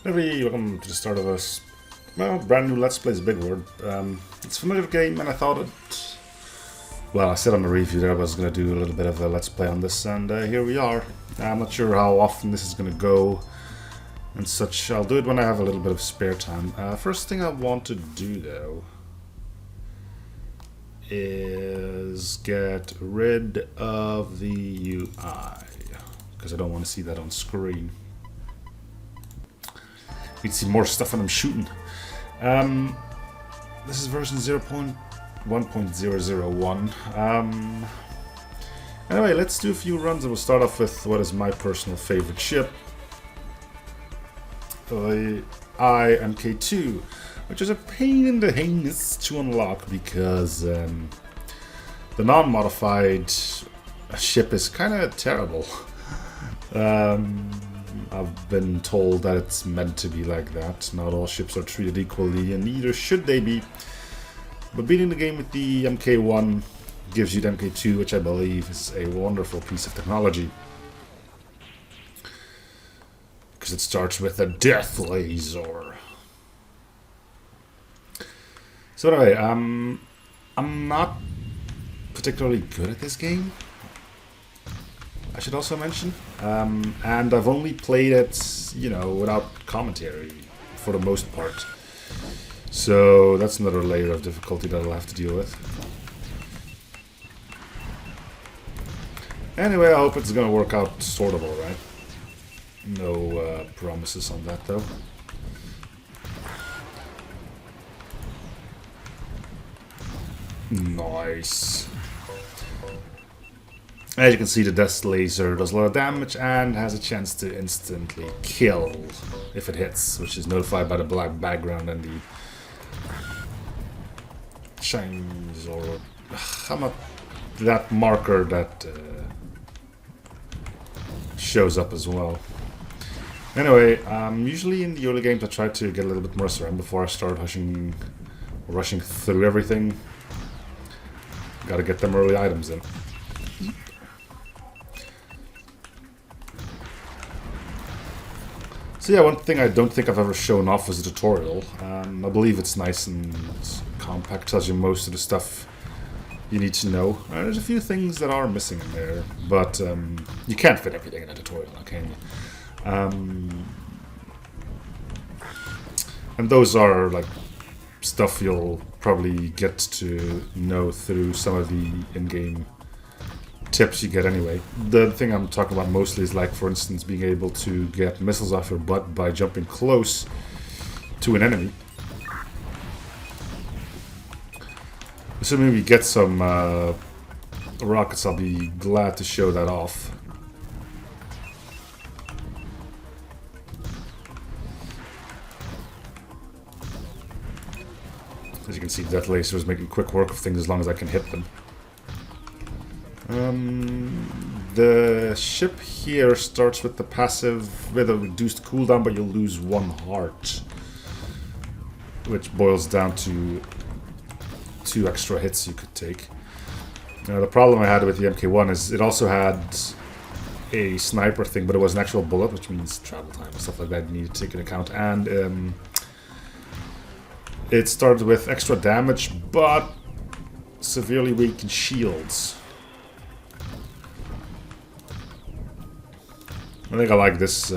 Everybody, welcome to the start of a brand new Let's Play is a big word. It's a familiar game, and I thought it. Well, I said on the review that I was going to do a little bit of a Let's Play on this, and here we are. I'm not sure how often this is going to go and such. I'll do it when I have a little bit of spare time. First thing I want to do, though, is get rid of the UI, because I don't want to see that on screen. You'd see more stuff when I'm shooting. This is version 0.1.001. Anyway, let's do a few runs, and we'll start off with what is my personal favorite ship, the MkII, which is a pain in the anus to unlock because the non-modified ship is kind of terrible. I've been told that it's meant to be like that. Not all ships are treated equally, and neither should they be. But beating the game with the MkI gives you the MkII, which I believe is a wonderful piece of technology. Because it starts with a death laser. So anyway, I'm not particularly good at this game, I should also mention, and I've only played it, without commentary for the most part. So that's another layer of difficulty that I'll have to deal with. Anyway, I hope it's gonna work out sort of alright. No promises on that, though. Nice. As you can see, the death laser does a lot of damage and has a chance to instantly kill if it hits, which is notified by the black background and the shines, or that marker that shows up as well. Anyway, usually in the early games I try to get a little bit more around before I start rushing through everything. Gotta get them early items in. So yeah, one thing I don't think I've ever shown off was a tutorial. I believe it's nice and compact, tells you most of the stuff you need to know. There's a few things that are missing in there, but you can't fit everything in a tutorial, can you? And those are like stuff you'll probably get to know through some of the in-game tips you get anyway. The thing I'm talking about mostly is, like, for instance, being able to get missiles off your butt by jumping close to an enemy. Assuming we get some rockets, I'll be glad to show that off. As you can see, that laser is making quick work of things as long as I can hit them. The ship here starts with the passive with a reduced cooldown, but you'll lose 1 heart, which boils down to 2 extra hits you could take. Now, the problem I had with the MkI is it also had a sniper thing, but it was an actual bullet, which means travel time and stuff like that you need to take into account. And it started with extra damage, but severely weakened shields. I think I like this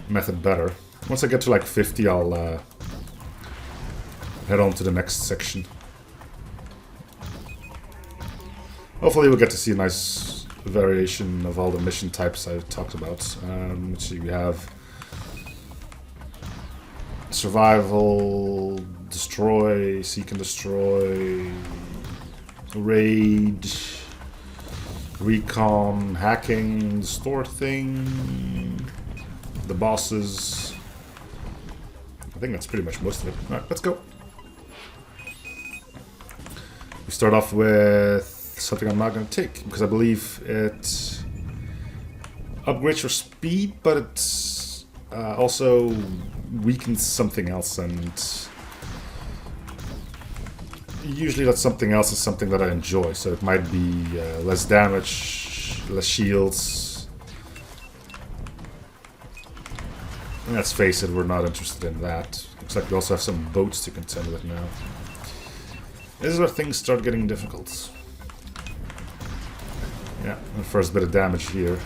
method better. Once I get to like 50, I'll head on to the next section. Hopefully we'll get to see a nice variation of all the mission types I talked about. Let's see, we have survival, destroy, seek and destroy, raid, recon, hacking, the store thing, the bosses. I think that's pretty much most of it. Alright, let's go. We start off with something I'm not going to take, because I believe it upgrades your speed, but it also weakens something else, and usually that something else is something that I enjoy, so it might be less damage, less shields, And let's face it, we're not interested in that. Looks like we also have some boats to contend with now. This is where things start getting difficult. Yeah, the first bit of damage here.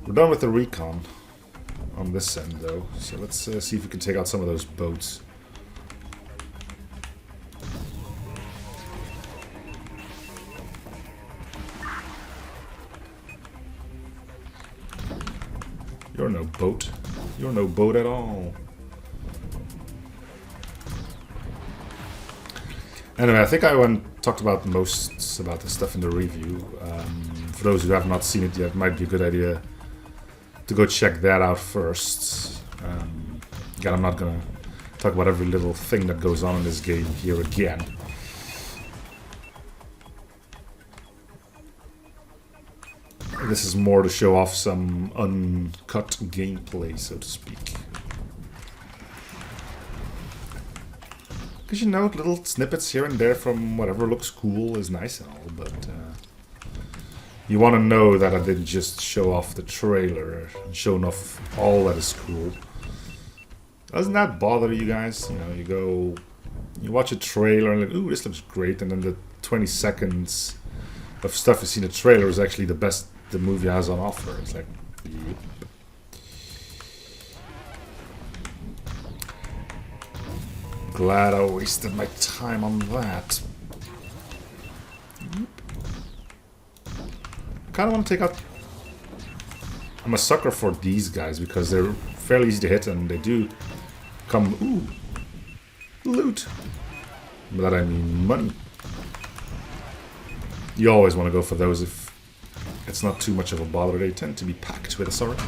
We're done with the recon on this end, though. So let's see if we can take out some of those boats. You're no boat. You're no boat at all. Anyway, I think I talked about most about this stuff in the review. For those who have not seen it yet, it might be a good idea to go check that out first. Again, I'm not going to talk about every little thing that goes on in this game here again. This is more to show off some uncut gameplay, so to speak. Because, you know, little snippets here and there from whatever looks cool is nice and all, but you want to know that I didn't just show off the trailer and show off all that is cool. Doesn't that bother you guys? You know, you watch a trailer and like, ooh, this looks great, and then the 20 seconds of stuff you see in the trailer is actually the best the movie has on offer. It's like, yep. Glad I wasted my time on that. Kind of want to take out... I'm a sucker for these guys because they're fairly easy to hit and they do come... Ooh! Loot! By that I mean money. You always want to go for those if it's not too much of a bother. They tend to be packed with a sword.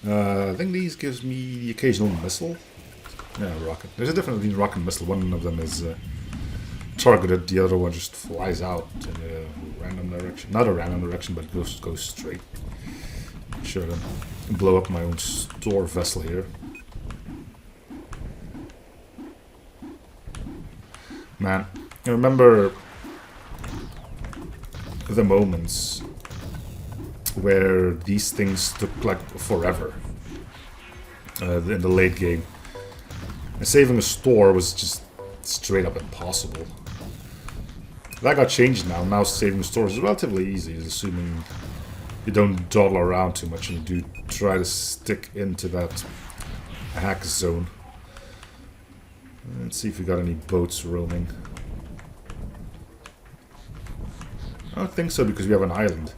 I think these gives me the occasional missile. Yeah, rocket. There's a difference between rocket and missile. One of them is targeted, the other one just flies out in a random direction. Not a random direction, but goes straight. Sure to blow up my own store vessel here. Man, I remember the moments where these things took like forever in the late game. And saving a store was just straight up impossible. That got changed now. Now saving stores is relatively easy, assuming you don't dawdle around too much and you do try to stick into that hack zone. Let's see if we got any boats roaming. I don't think so because we have an island.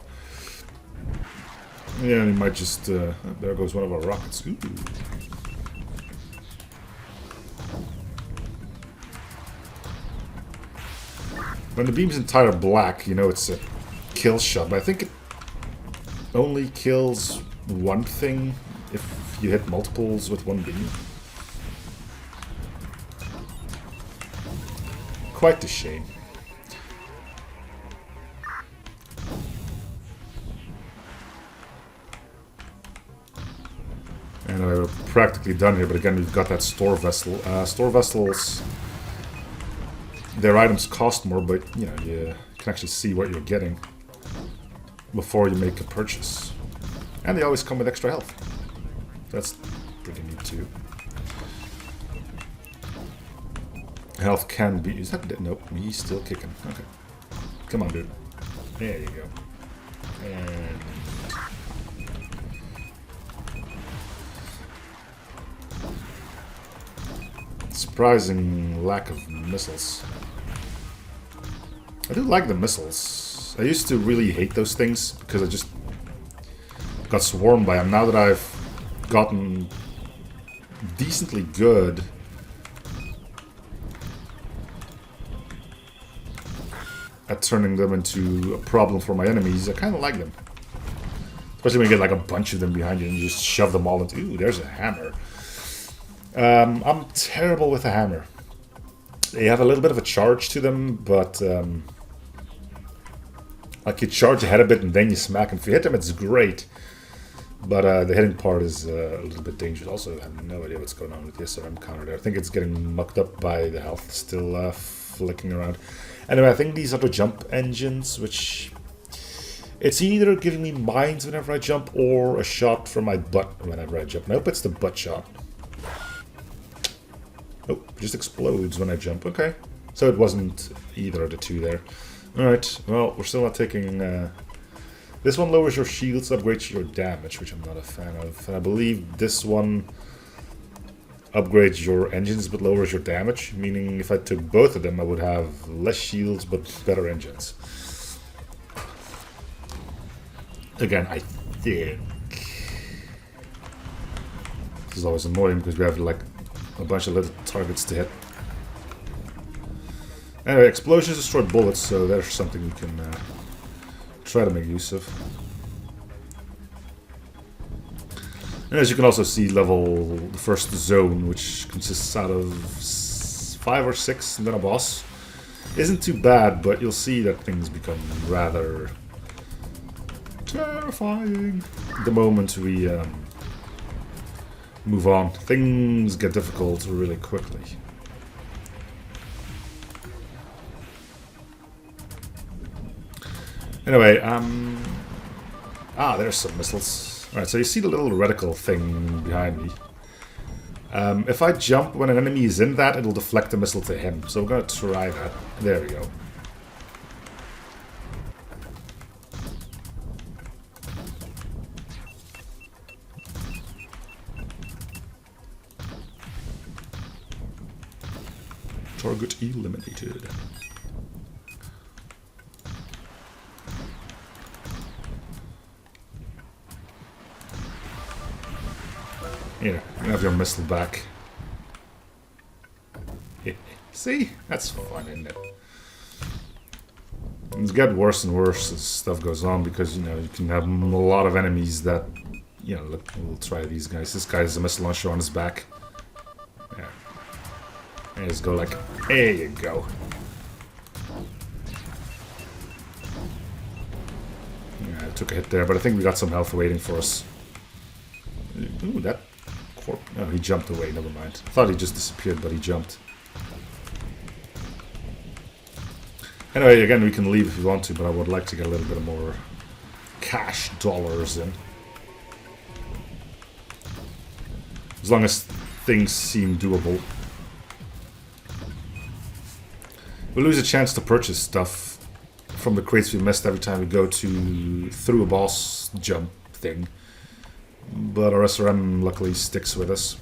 Yeah, we might just... there goes one of our rockets. Ooh. When the beam's entire black, you know it's a kill shot. But I think it only kills one thing if you hit multiples with one beam. Quite a shame. And we're practically done here, but again, we've got that store vessel. Store vessels, their items cost more, but you know, you can actually see what you're getting before you make a purchase. And they always come with extra health. That's pretty neat too. Health can be... Is that... Nope, he's still kicking. Okay. Come on, dude. There you go. And... surprising lack of missiles. I do like the missiles. I used to really hate those things because I just got swarmed by them. Now that I've gotten decently good at turning them into a problem for my enemies, I kind of like them. Especially when you get like a bunch of them behind you and you just shove them all into... Ooh, there's a hammer. I'm terrible with a hammer. They have a little bit of a charge to them, but like you charge ahead a bit and then you smack them. If you hit them, it's great. But the hitting part is a little bit dangerous. Also, I have no idea what's going on with this RM counter there. I think it's getting mucked up by the health still flicking around. Anyway, I think these are the jump engines, which It's either giving me mines whenever I jump or a shot from my butt whenever I jump. Nope, it's the butt shot. Oh, it just explodes when I jump. Okay. So it wasn't either of the two there. Alright, well, we're still not taking... This one lowers your shields, upgrades your damage, which I'm not a fan of. And I believe this one upgrades your engines but lowers your damage. Meaning if I took both of them, I would have less shields but better engines. Again, I think... This is always annoying because we have like a bunch of little targets to hit. Anyway, explosions destroy bullets, so there's something we can try to make use of. And as you can also see, level the first zone, which consists out of 5 or 6 and then a boss, isn't too bad, but you'll see that things become rather terrifying the moment we move on. Things get difficult really quickly. Anyway, there's some missiles. Alright, so you see the little reticle thing behind me. If I jump when an enemy is in that, it'll deflect the missile to him. So we're gonna try that. There we go. Target eliminated. Here, you have your missile back. See? That's fun, isn't it? It's getting worse and worse as stuff goes on because, you know, you can have a lot of enemies that, you know, look, we'll try these guys. This guy has a missile launcher on his back. Yeah. And just go like, there you go. Yeah, I took a hit there, but I think we got some health waiting for us. Ooh, that... Oh, he jumped away, never mind. I thought he just disappeared, but he jumped. Anyway, again, we can leave if you want to, but I would like to get a little bit more cash dollars in. As long as things seem doable. We lose a chance to purchase stuff from the crates we missed every time we go through a boss jump thing. But our SRM luckily sticks with us.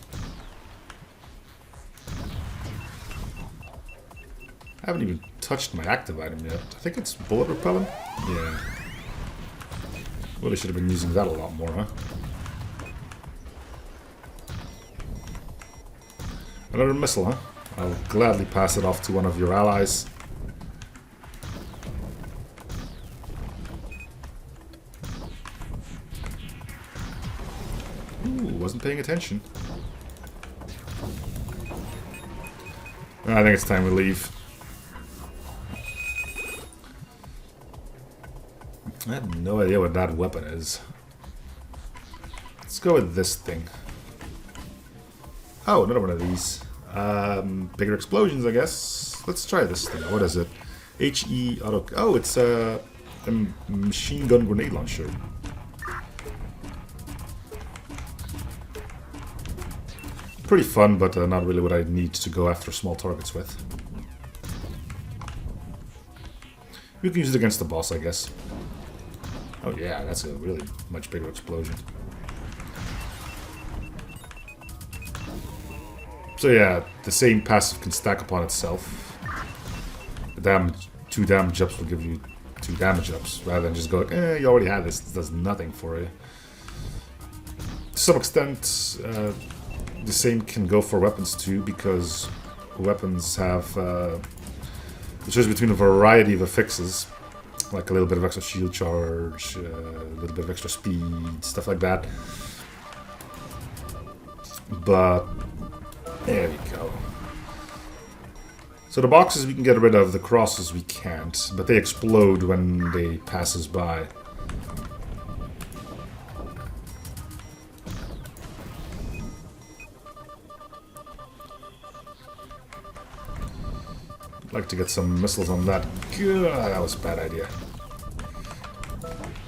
I haven't even touched my active item yet. I think it's bullet repellent? Yeah. Really should have been using that a lot more, huh? Another missile, huh? I'll gladly pass it off to one of your allies. Wasn't paying attention. I think it's time we leave. I have no idea what that weapon is. Let's go with this thing. Oh, another one of these. Bigger explosions, I guess. Let's try this thing. What is it? HE auto... Oh, it's a machine gun grenade launcher. Pretty fun, but not really what I need to go after small targets with. We can use it against the boss, I guess. Oh yeah, that's a really much bigger explosion. So yeah, the same passive can stack upon itself. The damage, 2 damage ups will give you 2 damage ups, rather than just go like, you already had this, it does nothing for you. To some extent, the same can go for weapons too, because weapons have the choice between a variety of affixes, like a little bit of extra shield charge, a little bit of extra speed, stuff like that. But there we go. So the boxes we can get rid of, the crosses we can't, but they explode when they pass us by. I'd like to get some missiles on that. God, that was a bad idea.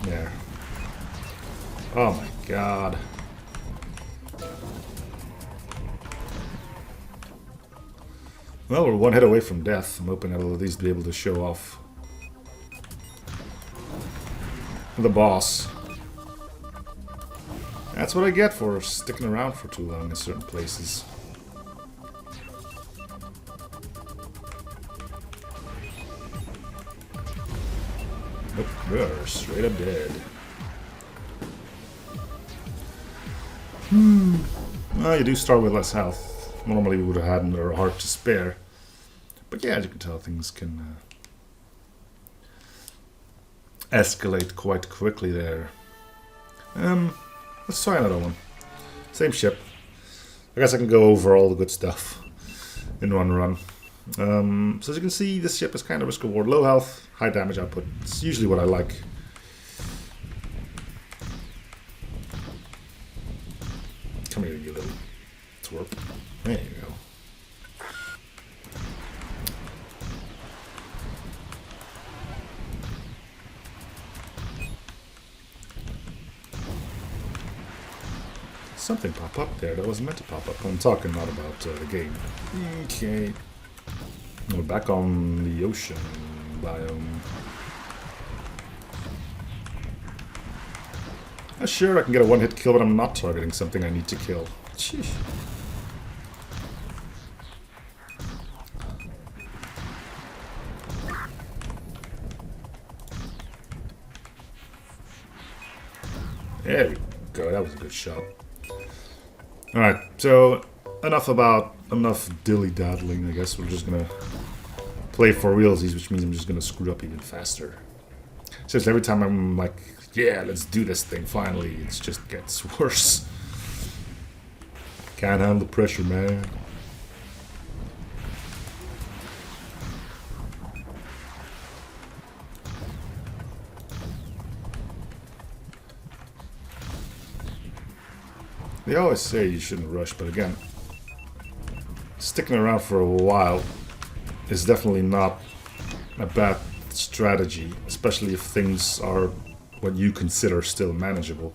There. Oh my god. Well, we're one hit away from death. I'm hoping I'll at least be able to show off the boss. That's what I get for sticking around for too long in certain places. Nope, we're straight up dead. Well, you do start with less health. Normally we would have had another heart to spare. But yeah, as you can tell, things can escalate quite quickly there. Let's try another one. Same ship. I guess I can go over all the good stuff in one run. So as you can see, this ship is kind of risk reward. Low health, high damage output. It's usually what I like. Come here, you little twerp. There you go. Something pop up there that wasn't meant to pop up. I'm talking not about the game. Okay. We're back on the ocean biome. Sure, I can get a one-hit kill, but I'm not targeting something I need to kill. Sheesh. There we go, that was a good shot. Alright, so enough dilly-daddling, I guess. We're just gonna play for realsies, which means I'm just gonna screw up even faster. Since every time I'm like, yeah, let's do this thing, finally, it just gets worse. Can't handle the pressure, man. They always say you shouldn't rush, but again, sticking around for a while is definitely not a bad strategy, especially if things are what you consider still manageable.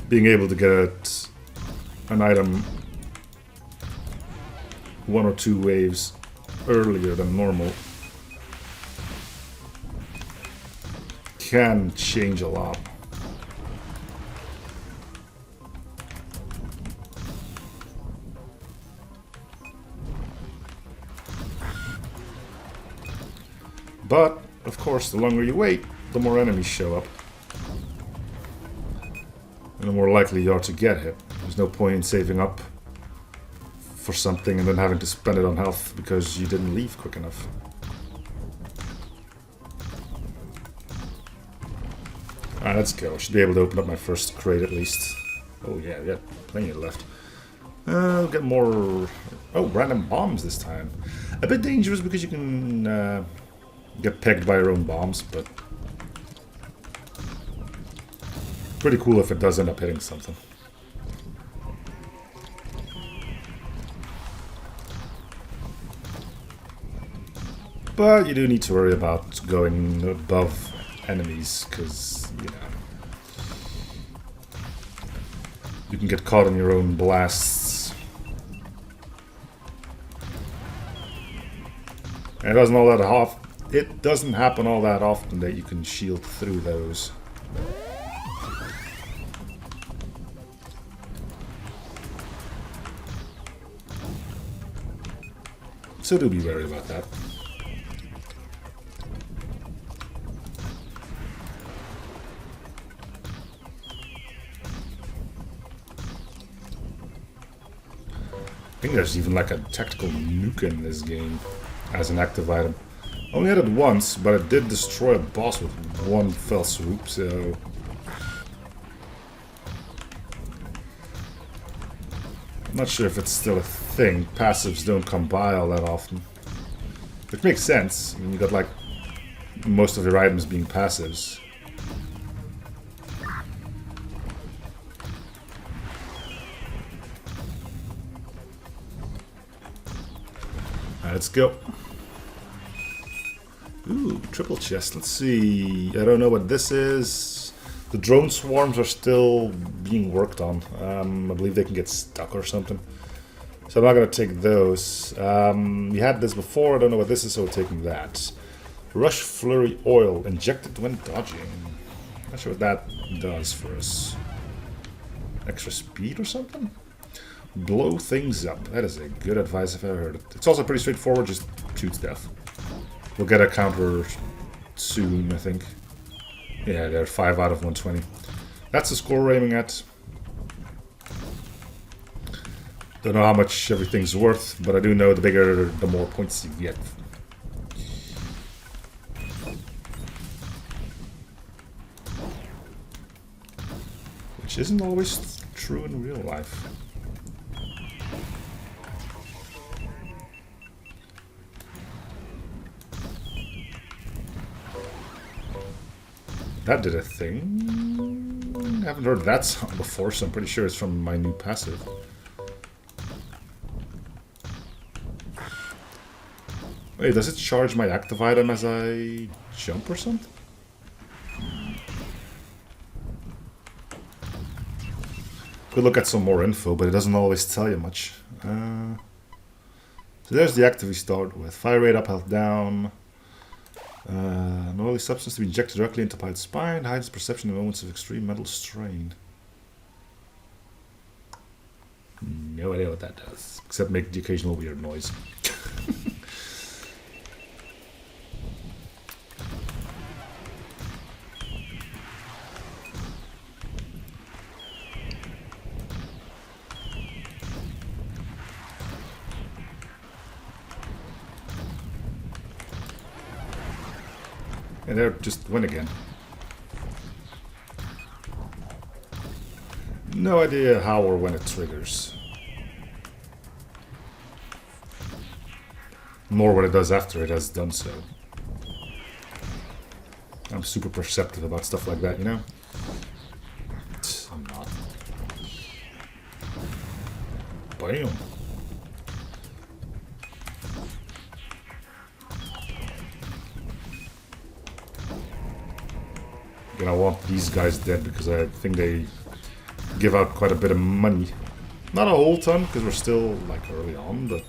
Being able to get an item 1 or 2 waves earlier than normal can change a lot. But, of course, the longer you wait, the more enemies show up. And the more likely you are to get hit. There's no point in saving up for something and then having to spend it on health because you didn't leave quick enough. Alright, let's go. I should be able to open up my first crate at least. Oh yeah, we got plenty left. We'll get more... Oh, random bombs this time. A bit dangerous because you can get pegged by your own bombs, but pretty cool if it does end up hitting something. But you do need to worry about going above enemies, because, you know, you can get caught in your own blasts. And it doesn't happen all that often that you can shield through those. So do be wary about that. I think there's even like a tactical nuke in this game as an active item. Only had it once, but it did destroy a boss with one fell swoop, so... I'm not sure if it's still a thing. Passives don't come by all that often. Which makes sense. I mean, you got like most of your items being passives. Let's go. Ooh, triple chest. Let's see. I don't know what this is. The drone swarms are still being worked on. I believe they can get stuck or something. So I'm not going to take those. We had this before. I don't know what this is, so we're taking that. Rush Flurry Oil. Injected when dodging. Not sure what that does for us. Extra speed or something? Blow things up. That is a good advice if I ever heard it. It's also pretty straightforward. Just shoots death. We'll get a counter soon, I think. Yeah, they're 5 out of 120. That's the score we're aiming at. Don't know how much everything's worth, but I do know the bigger, the more points you get. Which isn't always true in real life. That did a thing. I haven't heard that song before, so I'm pretty sure it's from my new passive. Wait, does it charge my active item as I jump or something? Could look at some more info, but it doesn't always tell you much. So there's the active we start with. Fire rate up, health down. An oily substance to be injected directly into pilot's spine. Hides perception in moments of extreme mental strain. No idea what that does. Except make the occasional weird noise. And there, just win again. No idea how or when it triggers. Nor what it does after it has done so. I'm super perceptive about stuff like that, you know? I'm not. Bam! I want these guys dead because I think they give out quite a bit of money. Not a whole ton because we're still like early on, but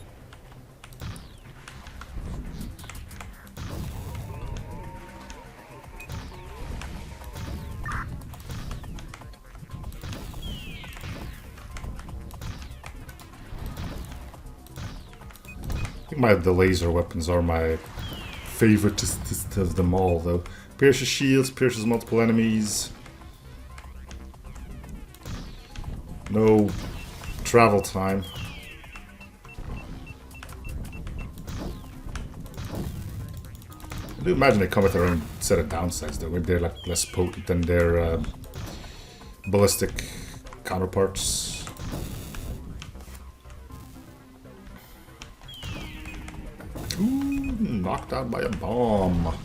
I think the laser weapons are my favorite of them all, though. Pierces shields, pierces multiple enemies. No travel time. I do imagine they come with their own set of downsides, though. Maybe they're like less potent than their ballistic counterparts. Ooh, knocked out by a bomb.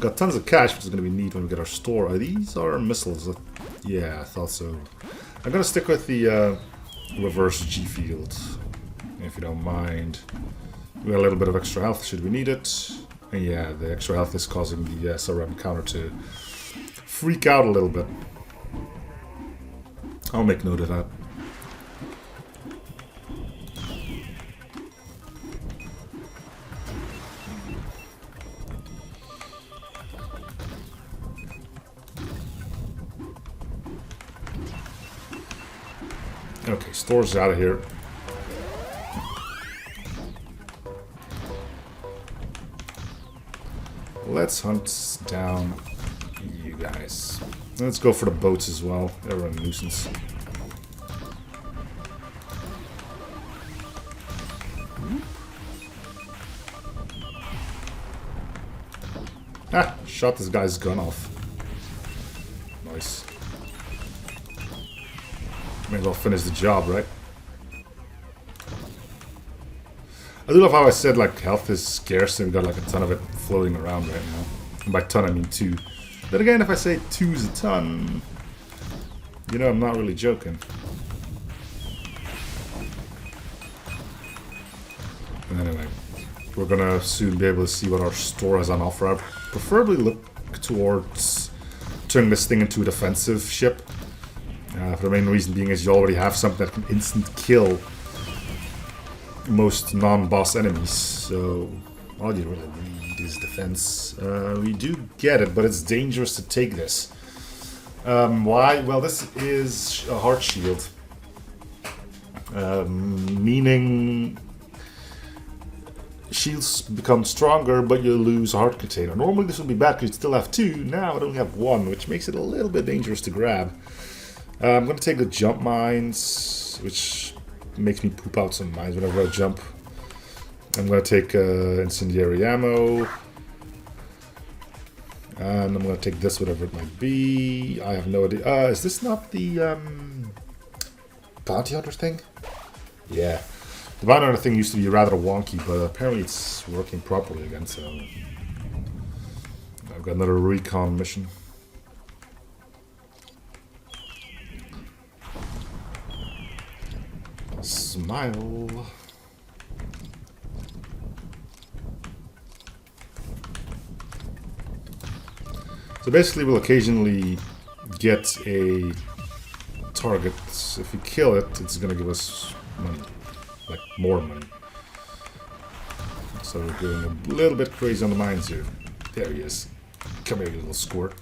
Got tons of cash, which is going to be neat when we get our store. These are missiles. Yeah, I thought so. I'm going to stick with the reverse G field, if you don't mind. We got a little bit of extra health should we need it. And yeah, the extra health is causing the SRM counter to freak out a little bit. I'll make note of that. Okay, store's out of here. Let's hunt down you guys. Let's go for the boats as well. They're a nuisance. Ah, shot this guy's gun off. Nice. May as well finish the job, right? I do love how I said like health is scarce and we got like a ton of it floating around right now. And by ton I mean 2. Then again, if I say 2's a ton, you know I'm not really joking. Anyway, we're gonna soon be able to see what our store has on offer. I'd preferably look towards turning this thing into a defensive ship. For the main reason being is you already have something that can instant kill most non-boss enemies. So all you really need is defense. We do get it, but it's dangerous to take this. Why? Well, this is a heart shield. Meaning shields become stronger, but you lose a heart container. Normally this would be bad because you still have 2. Now I only have 1, which makes it a little bit dangerous to grab. I'm going to take the jump mines, which makes me poop out some mines whenever I jump. I'm going to take incendiary ammo. And I'm going to take this, whatever it might be. I have no idea. Is this not the bounty hunter thing? Yeah. The bounty hunter thing used to be rather wonky, but apparently it's working properly again, so... I've got another recon mission. Smile. So basically we'll occasionally get a target. If we kill it, it's going to give us money. Like more money. So we're going a little bit crazy on the mines here. There he is. Come here, you little squirt.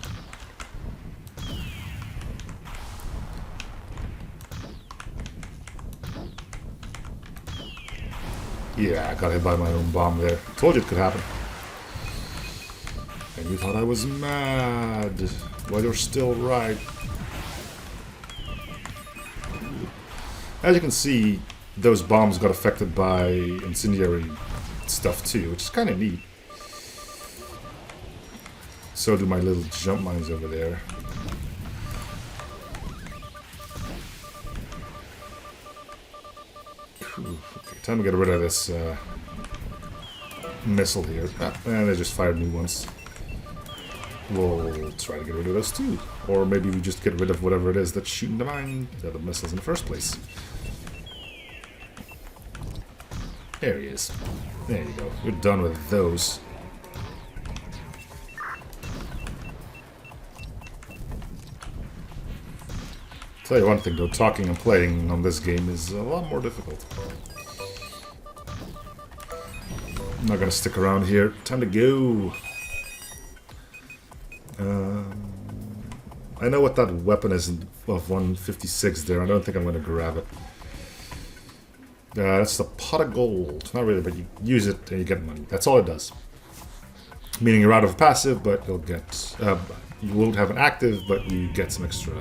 Yeah, I got hit by my own bomb there. Told you it could happen. And you thought I was mad. Well, you're still right. As you can see, those bombs got affected by incendiary stuff too, which is kind of neat. So do my little jump mines over there. Okay, time to get rid of this missile here. And they just fired new ones. We'll try to get rid of those too. Or maybe we just get rid of whatever it is that's shooting the missiles in the first place. There he is. There you go. We're done with those. Tell you one thing though, talking and playing on this game is a lot more difficult. I'm not gonna stick around here. Time to go. I know what that weapon is of 156 there. I don't think I'm gonna grab it. That's the pot of gold. Not really, but you use it and you get money. That's all it does. Meaning you're out of passive, but you'll get... you won't have an active, but you get some extra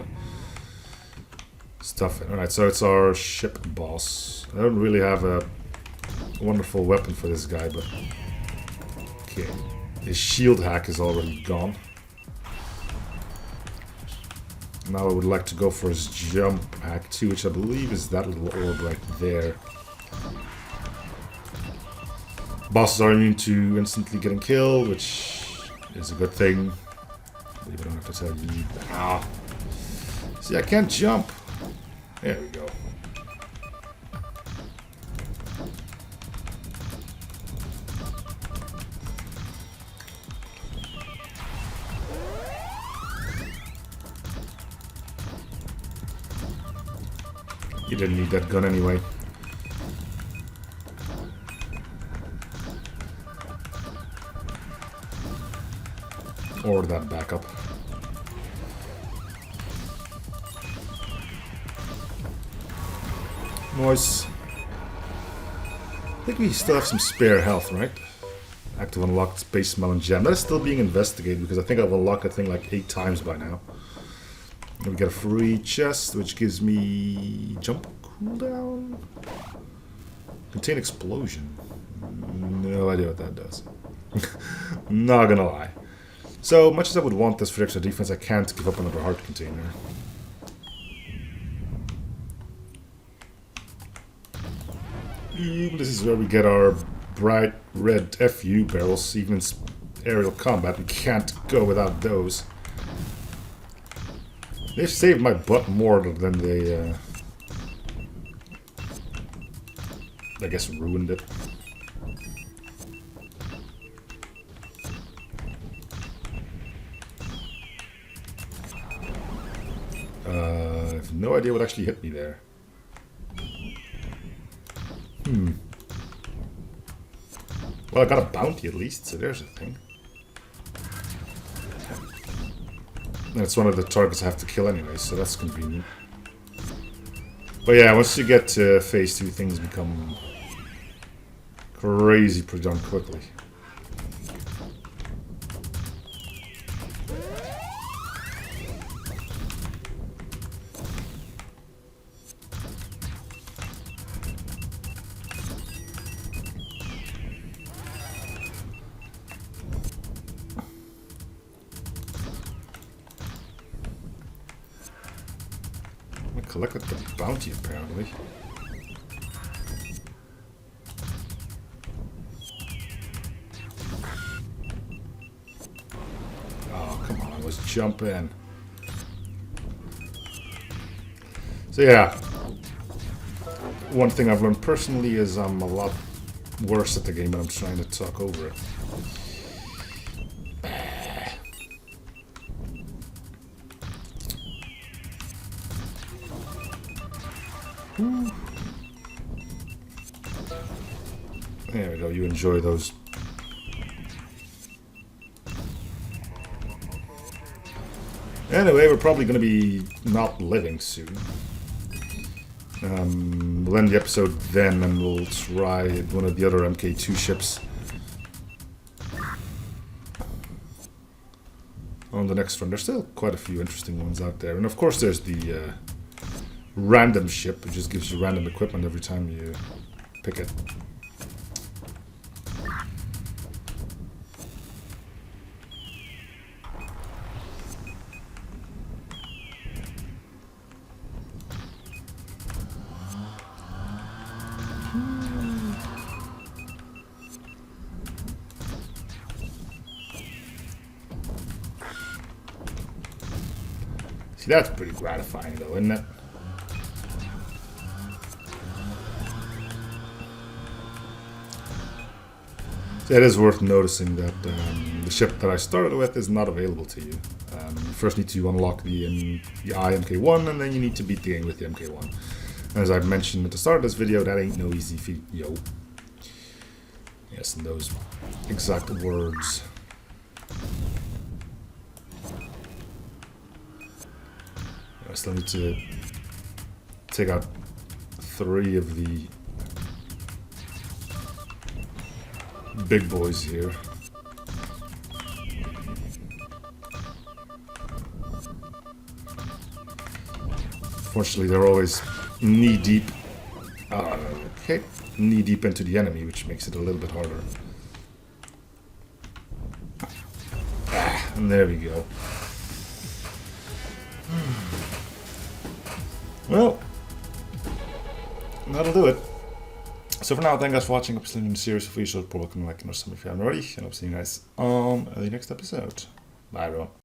stuff. Alright, so it's our ship boss. I don't really have a wonderful weapon for this guy, but... Okay. His shield hack is already gone. Now I would like to go for his jump hack too, which I believe is that little orb right there. Bosses are immune to instantly getting killed, which is a good thing. But I don't have to tell you. Ah. See, I can't jump. There we go. You didn't need that gun anyway. Or that backup. Nice. I think we still have some spare health, right? Active unlocked space melon gem. That is still being investigated because I think I've unlocked that thing like 8 times by now. And we get a free chest, which gives me jump cooldown. Contain explosion. No idea what that does. Not gonna lie. So much as I would want this for extra defense, I can't give up another heart container. This is where we get our bright red FU barrels. Even in aerial combat, we can't go without those. They've saved my butt more than they, I guess, ruined it. I have no idea what actually hit me there. Well, I got a bounty at least, so there's a thing. And it's one of the targets I have to kill anyway, so that's convenient. But yeah, once you get to phase 2, things become crazy pretty darn quickly. I collected the bounty apparently. Oh, come on, let's jump in. So yeah, one thing I've learned personally is I'm a lot worse at the game when I'm trying to talk over it. There we go, you enjoy those. Anyway, we're probably going to be not living soon. We'll end the episode then and we'll try one of the other MkII ships on the next run. There's still quite a few interesting ones out there. And of course there's the random ship, which just gives you random equipment every time you pick it. See, that's pretty gratifying though, isn't it? So it is worth noticing that the ship that I started with is not available to you. You first need to unlock the MkII and then you need to beat the game with the MkII. And as I mentioned at the start of this video, that ain't no easy feat, yo. Yes, and those exact words. I still need to take out 3 of the big boys here. Fortunately, they're always knee-deep. Okay, knee-deep into the enemy, which makes it a little bit harder. And there we go. Well, that'll do it. So for now, thank you guys for watching. Hope you're in the series. If you should probably like and or something if you haven't already. And I'll see you guys on the next episode. Bye, everyone.